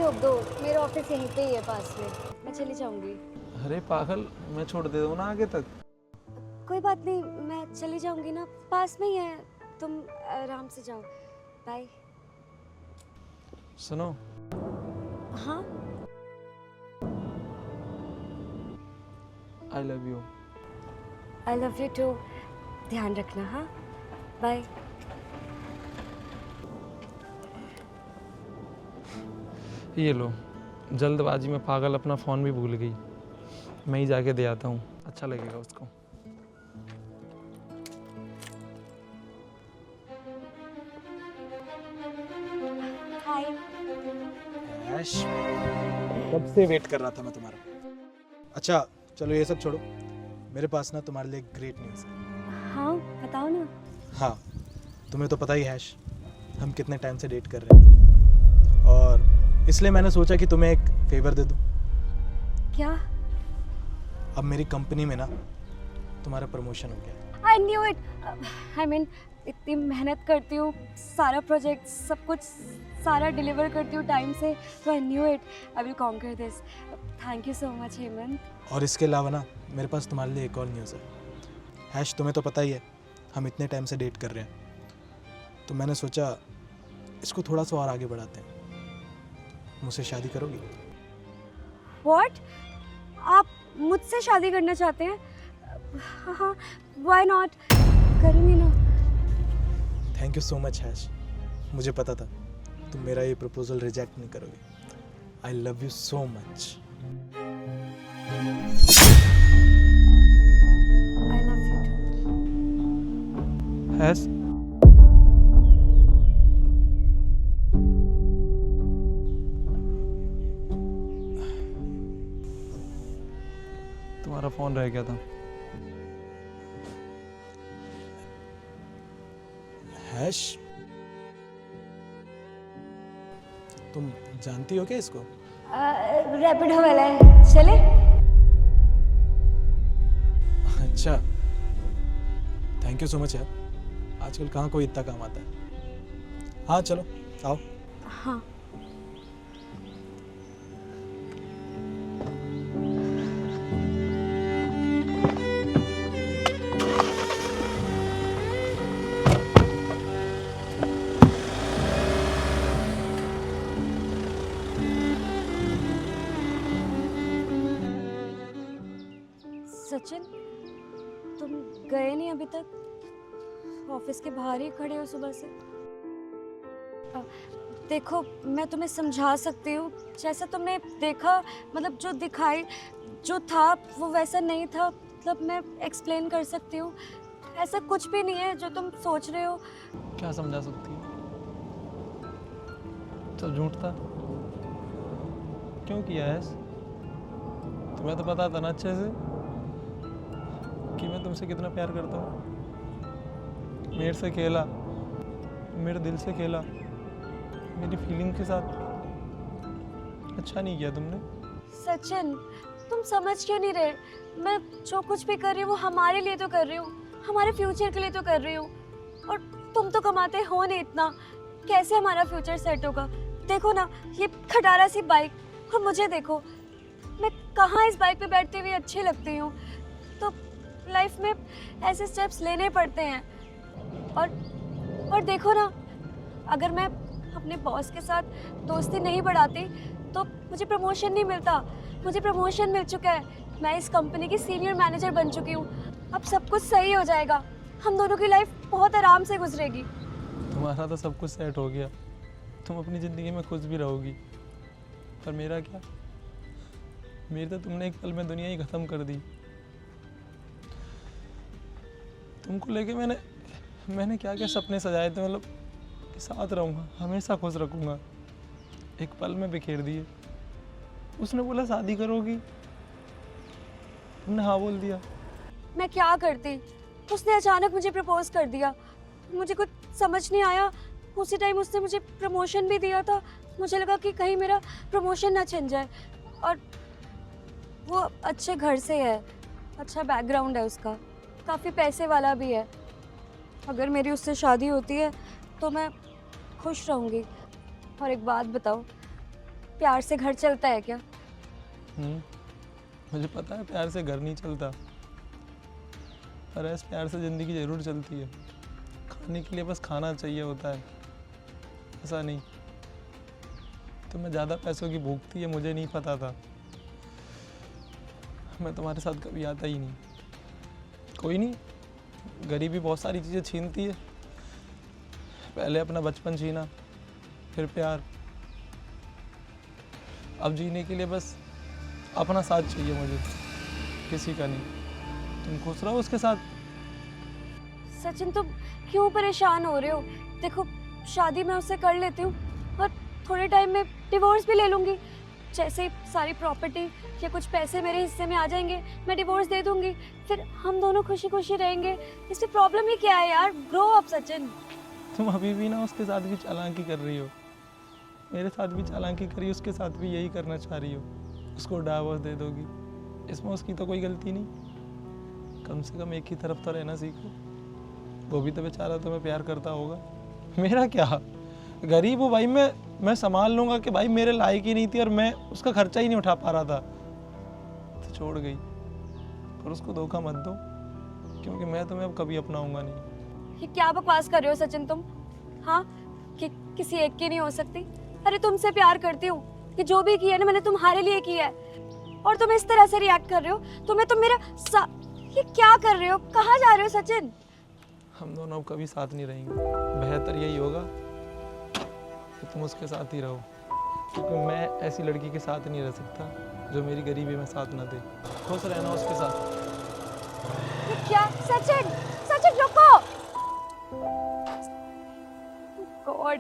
रोक दो, मेरा ऑफिस यहीं पे ही है पास में, मैं चली जाऊंगी। अरे पागल, मैं छोड़ दे दूँ ना आगे तक? कोई बात नहीं, मैं चली जाऊंगी ना, पास में ही है, तुम आराम से जाओ। बाय। सुनो, हाँ, I love you. I love you too. ध्यान रखना। हाँ, बाय। ये लो, जल्दबाजी में पागल अपना फ़ोन भी भूल गई। मैं ही जाके दे आता हूँ, अच्छा लगेगा उसको। हाय। ऐश, कब से वेट कर रहा था मैं तुम्हारा। अच्छा चलो ये सब छोड़ो, मेरे पास ना तुम्हारे लिए ग्रेट न्यूज़ है। हाँ, बताओ ना। हाँ, तुम्हें तो पता ही है ऐश, हम कितने टाइम से डेट कर रहे हैं, और इसलिए मैंने सोचा कि तुम्हें एक फेवर दे दूँ। क्या? अब मेरी कंपनी में ना तुम्हारा प्रमोशन हो गया। I knew it. I mean, इतनी मेहनत करती हूँ, सारा प्रोजेक्ट सब कुछ सारा डिलीवर करती हूँ टाइम से, तो I knew it I will conquer this. Thank you so much Hemant. और इसके अलावा ना मेरे पास तुम्हारे लिए एक और न्यूज़ है। ऐश, तुम्हें तो पता ही है हम इतने टाइम से डेट कर रहे हैं, तो मैंने सोचा इसको थोड़ा सा और आगे बढ़ाते हैं। मुझसे शादी करोगी? व्हाट? आप मुझसे शादी करना चाहते हैं? हाँ, व्हाई नॉट, करूँगी ना। थैंक यू सो मच ऐश, मुझे पता था तुम मेरा ये प्रपोजल रिजेक्ट नहीं करोगे। I love you so much. I love you too. हैस तुम्हारा फ़ोन रह गया था। हैश, तुम जानती हो क्या इसको? रैपिडो वाला है, चले? अच्छा, थैंक यू सो मच यार, आजकल कहाँ कोई इतना काम आता है। हाँ चलो आओ। हाँ। सचिन, तुम गए नहीं अभी तक? ऑफिस के बाहर ही खड़े हो सुबह से। देखो, मैं तुम्हें समझा सकती हूँ, जैसा तुमने देखा, मतलब जो दिखाई जो था वो वैसा नहीं था, मतलब मैं एक्सप्लेन कर सकती हूँ, ऐसा कुछ भी नहीं है जो तुम सोच रहे हो। क्या समझा सकती है? सब झूठ था। क्यों किया है? तुम्हें तो पता था ना अच्छे से कि मैं तुमसे कितना प्यार करता हूँ। मेरे से खेला, मेरे दिल से खेला, मेरी फीलिंग के साथ। अच्छा नहीं किया तुमने। सचिन, तुम समझ क्यों नहीं रहे? मैं जो कुछ भी कर रही हूँ वो हमारे लिए तो कर रही हूँ, हमारे फ्यूचर के लिए तो कर रही हूँ, और तुम तो कमाते हो नहीं इतना, कैसे हमारा फ्यूचर सेट होगा? देखो ना, ये खटारा सी बाइक, और मुझे देखो, मैं कहाँ इस बाइक पे बैठते हुए अच्छी लगती हूँ। तो लाइफ में ऐसे स्टेप्स लेने पड़ते हैं। और देखो ना, अगर मैं अपने बॉस के साथ दोस्ती नहीं बढ़ाती तो मुझे प्रमोशन नहीं मिलता। मुझे प्रमोशन मिल चुका है, मैं इस कंपनी की सीनियर मैनेजर बन चुकी हूँ। अब सब कुछ सही हो जाएगा, हम दोनों की लाइफ बहुत आराम से गुजरेगी। तुम्हारा तो सब कुछ सेट हो गया, तुम अपनी ज़िंदगी में खुश भी रहोगी, पर मेरा क्या? मेरी तो तुमने एक पल में दुनिया ही ख़त्म कर दी। तुमको लेके मैंने क्या क्या सपने सजाए थे, मतलब कि साथ रहूँगा, हमेशा खुश रखूँगा, एक पल में बिखेर दिए। उसने बोला शादी करोगी, तुमने हाँ बोल दिया। मैं क्या करती? उसने अचानक मुझे प्रपोज कर दिया, मुझे कुछ समझ नहीं आया। उसी टाइम उसने मुझे प्रमोशन भी दिया था, मुझे लगा कि कहीं मेरा प्रमोशन ना छिन जाए। और वो अच्छे घर से है, अच्छा बैकग्राउंड है उसका, काफ़ी पैसे वाला भी है। अगर मेरी उससे शादी होती है तो मैं खुश रहूँगी। और एक बात बताओ, प्यार से घर चलता है क्या? मुझे पता है प्यार से घर नहीं चलता, पर ऐसे प्यार से ज़िंदगी ज़रूर चलती है। खाने के लिए बस खाना चाहिए होता है, ऐसा नहीं। तुम्हें ज़्यादा पैसों की भूख थी, ये मुझे नहीं पता था। मैं तुम्हारे साथ कभी आता ही नहीं। कोई नहीं, गरीबी बहुत सारी चीज़ें छीनती है। पहले अपना बचपन छीना, फिर प्यार। अब जीने के लिए बस अपना साथ चाहिए मुझे, किसी का नहीं। तुम खुश रहो उसके साथ। सचिन तुम क्यों परेशान हो रहे हो? देखो शादी मैं उससे कर लेती हूँ और थोड़े टाइम में डिवोर्स भी ले लूँगी। जैसे ही सारी प्रॉपर्टी या कुछ पैसे मेरे हिस्से में आ जाएंगे, मैं डिवोर्स दे दूँगी, फिर हम दोनों खुशी खुशी रहेंगे। इसमें प्रॉब्लम ही क्या है यार? Grow up Sachin. तुम अभी भी ना उसके साथ भी चालाकी कर रही हो, मेरे साथ भी चालाकी करी, उसके साथ भी यही करना चाह रही हो। उसको डाइवोर्स दे दोगी, इसमें उसकी तो कोई गलती नहीं। कम से कम एक ही तरफ तो रहना सीखो। वो भी तो बेचारा तुम्हें प्यार करता होगा। मेरा क्या, गरीब हूँ भाई, मैं संभाल लूँगा कि भाई मेरे लायक ही नहीं थी और मैं उसका खर्चा ही नहीं उठा पा रहा था, तो छोड़ गई। पर उसको धोखा मत दो, क्योंकि मैं तुम्हें अब कभी अपनाऊंगा नहीं। ये क्या बकवास कर रहे हो सचिन तुम? हाँ कि किसी एक की नहीं हो सकती? अरे तुमसे प्यार करती हूँ, कि जो भी किया ना मैंने तुम्हारे लिए किया है, और तुम इस तरह से रिएक्ट कर रहे हो। ये क्या कर रहे हो? कहाँ जा रहे हो सचिन? हम दोनों अब कभी साथ नहीं रहेंगे। बेहतर यही होगा कि तुम उसके साथ ही रहो, क्योंकि मैं ऐसी लड़की के साथ नहीं रह सकता जो मेरी गरीबी में साथ ना दे। खुश रहना उसके साथ। ये क्या? सचिन, सचिन रुको! गॉड